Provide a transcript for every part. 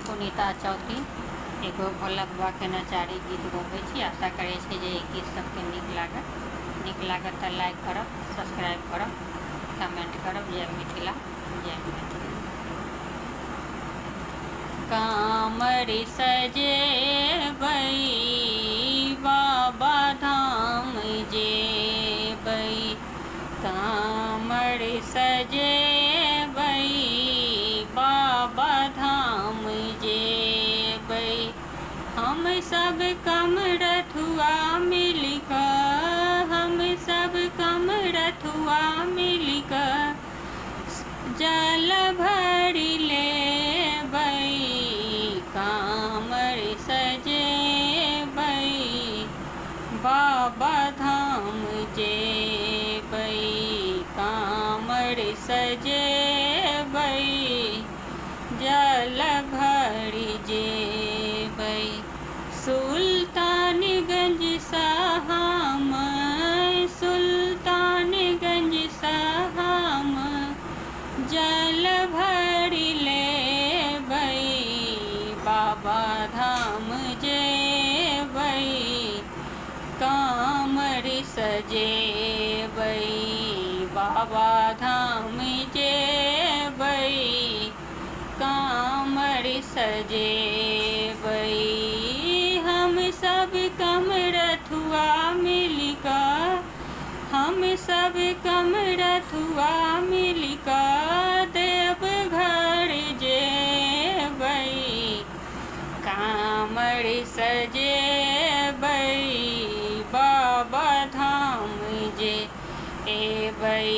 पुनीता चौथी एगो भोला बाबा के नचारी गीत गबै छी। आशा करै छी जे गीत सबके नीक लागत तऽ लाइक करब, सब्सक्राइब करब, कमेंट करब। जय मिथिला, जय मिथिला। कामर सजेबै बाबा धाम जेबै, कामर सजेबै बाबा धाम जेबै। हम सब कमरथुआ मिलकऽ, हम सब कमरथुआ मिलकऽ जल भरि लेबै। कामर सजेबै बाबा धाम जेबै, कामर सजेबै जल भरि जेबै। सुल्तानगंज हम, सुल्तानगंज हम जल भरि लेबै। बाबा धाम जेबै, कामर सजेबै बाबा धाम जेबै, कामर सजेबै। हम सब कमरथुआ मिलकऽ, हम सब कमरथुआ मिलकऽ देवघर जेबै। कामर सजेबै बाबा धाम जेबै,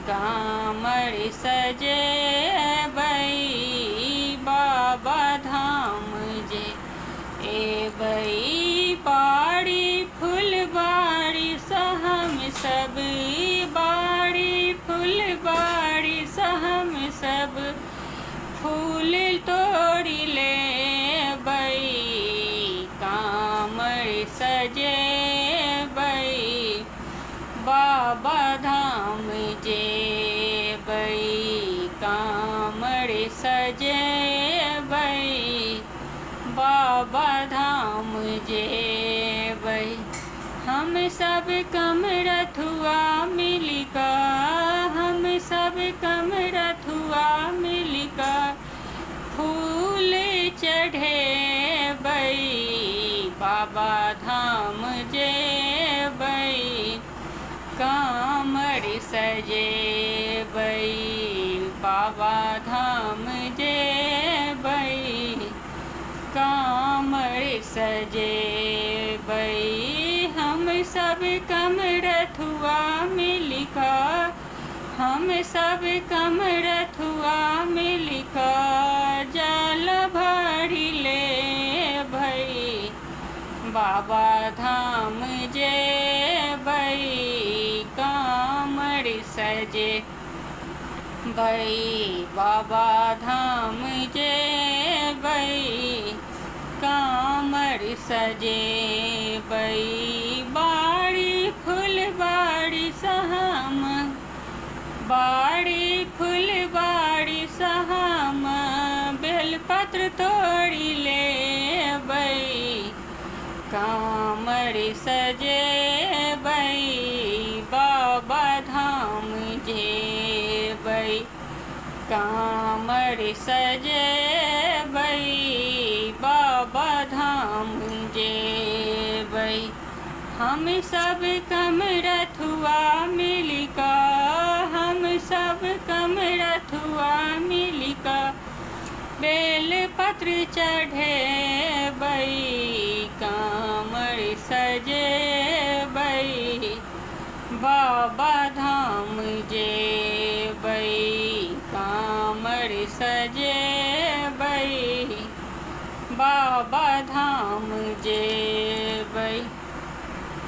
कामर सजेबै बाबा धाम जेबै। बाड़ी फुलबाड़ी हम सब, बाड़ी फुलबाड़ी हम सब फूल तोड़ि लेबै। कामर सजेबै बाबा धाम जेबै, कामर सजेबै बाबा धाम जेबै। हम सब कमरथुआ मिलकऽ, हम सब कमरथुआ मिलकऽ फूल चढ़ेबै। बाबा धाम जेबै, कामर सजेबै बाबा धाम जेबै, कामर सजेबै। हम सब कमरथुआ मिलकऽ, हम सब कमरथुआ मिलकऽ जल भरि लेबै। बाबा धाम जेबै, कामर सजेबै बाबा धाम जेबै, कामर सजेबै। बाड़ी फुलबाड़ी हम, बाड़ी फुलबाड़ी हम बेलपत्र तोड़ि लेबै। कामर सजेबै बाबा धाम जेबै, कामर सजेबै बाबा धाम जेबै। हम सब कमरथुआ मिलकऽ, हम सब कमरथुआ मिलकऽ बेलपत्र चढ़ेबै। कामर सजेबै बाबा धाम जेबै, कामर सजेबै बाबा धाम